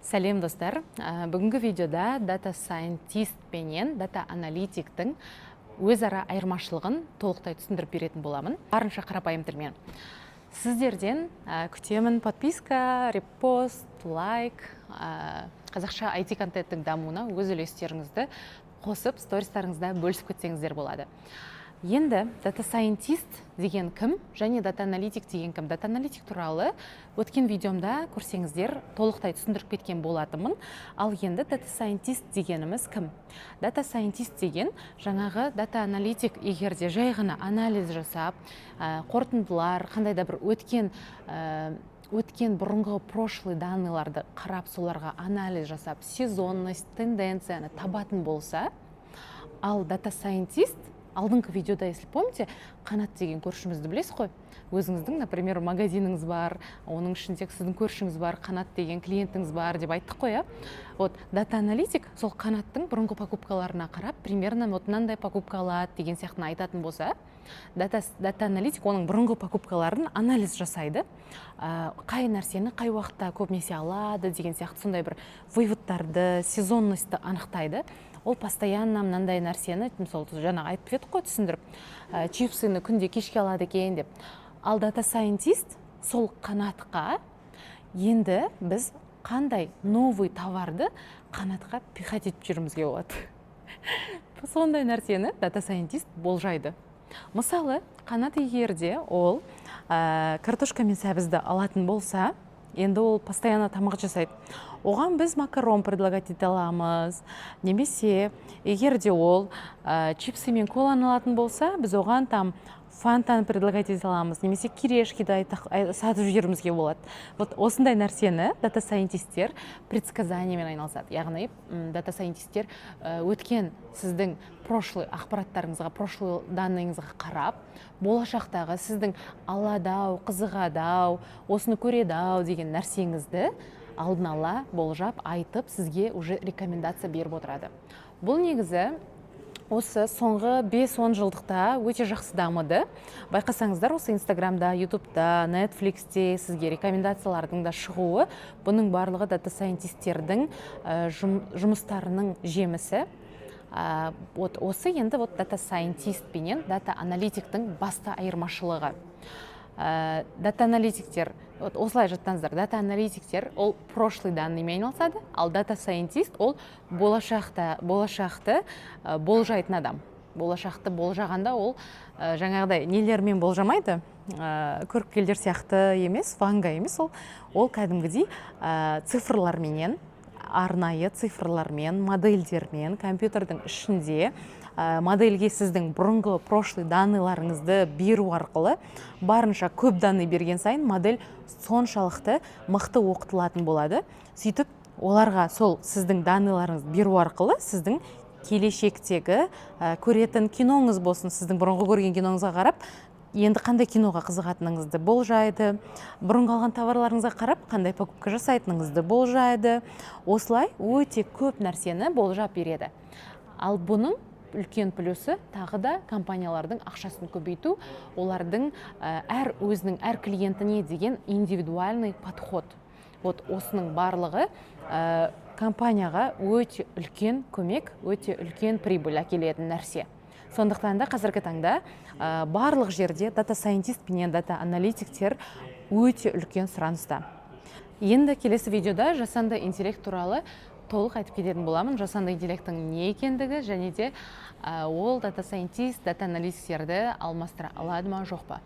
Сәлем достар. Бүгінгі видеода дата сайентист пенен дата аналитиктің өзара айырмашылығын толықтай түсіндіріп беретін боламын. Барынша қарапайым тілмен. Сіздерден күтемін подписка, репост, лайк, қазақша IT контенттің дамуына өз үлестеріңізді қосып, стористарыңызда бөлісіп кетсеңіздер болады. Енді дата сайентист деген кім және дата аналитик деген кім? Дата аналитик туралы өткен видеомда көрсеңіздер толықтай түсіндіріп кеткен болатынмын. Ал енді дата сайентист дегеніміз кім? Дата сайентист деген жаңағы дата аналитик егерде жай ғана анализ жасап, қорытындылар, қандай да бір өткен бұрынғы прошлый данныйларды қарап, соларға анализ жасап, сезонность, тенденцияны табатын болса, ал дата сайентист алдыңғы видеода, если помните, Қанат деген көршімізді білесіз қой? Өзіңіздің, например, магазиніңіз бар, оның ішінде сіздің көршіңіз бар, Қанат деген клиентіңіз бар деп айттық қой, Вот дата аналитик сол Қанаттың бұрынғы покупкаларына қарап, примерно мынандай покупка алады деген сияқтыны айтатын болса, дата аналитик оның бұрынғы покупкаларын анализ жасайды. Қай нәрсені қай уақытта көбінесе алады деген сияқты сондай бір выводтарды, сезонностьті анықтайды. Ол постоянно мынандай нәрсені, мысалы жаңа айтып едік қой, түсіндіріп, чипсыны күнде кешке алады екен деп. Ал дата сайентист сол Қанатқа енді біз қандай новый товарды Қанатқа пихать етіп жүрмізге болады. Сондай нәрсені дата сайентист болжайды. Мысалы, Қанат егерде ол картошка мен сәбізді алатын болса, енді ол постоянно тамақ жасайды. Оған біз макарон предлагать ете аламыз. Немесе егерде ол чипсы мен коланы алатын болса, біз оған там фантаны предлагать ете аламыз. Немесе кирешкиді сатып жіберуімізге болады. Вот осындай нәрсені дата сайентисттер предсказаниямен айналысады. Яғни дата сайентисттер өткен сіздің прошлый ақпараттарыңызға, прошлый данныйыңызға қарап, болашақтағы сіздің аладау, қызығадау, осыны көредау деген нәрсеңізді алдын ала болжап айтып, сізге уже рекомендация беріп отырады. Бұл негізі осы соңғы 5-10 жылдықта өте жақсы дамыды. Байқасаңыздар, осы Инстаграмда, Ютубта, Нетфликсте сізге рекомендациялардың да шығуы, бұның барлығы дата сайентисттердің жұмыстарының жемісі. Осы енді дата сайентист пенен дата аналитиктің басты айырмашылығы. Дата аналитиктер, осылай жаттаңыздар, дата аналитиктер ол прошлый данныймен айналысады, ал дата сайентист ол болашақты болжайтын адам. Болашақты болжағанда ол жаңағыдай нелермен болжамайды, көріпкелдер сияқты емес, ванга емес, ол кәдімгідей цифрларменен, арнайы цифрлармен, модельдермен, компьютердің ішінде модельге сіздің бұрынғы прошлый данныйларыңызды беру арқылы барынша көп данный берген сайын модель соншалықты мықты оқытылатын болады. Сөйтіп, оларға сол сіздің данныйларыңызды беру арқылы сіздің келешектегі көретін киноңыз болсын, сіздің бұрынғы көрген киноңызға қарап, енді қандай киноға қызығатыныңызды болжайды, бұрынғы алған товарларыңызға қарап, қандай покупка жасайтыныңызды болжайды. Осылай өте көп нәрсені болжап береді. Ал бұның үлкен плюсы тағы да компаниялардың ақшасын көбейту, олардың өзінің әр клиентіне деген индивидуальный подход. Осының барлығы компанияға өте үлкен көмек, өте үлкен прибыль әкелетін нәрсе. Сондықтан да қазіргі таңда барлық жерде дата сайентист пенен дата аналитиктер өте үлкен сұраныста. Енді келесі видеода жасанды интеллект туралы толық айтып кететін боламын. Жасанды интеллекттің не екендігі және де ол дата сайентист, дата аналитиктерді алмастыра алады ма, жоқ па?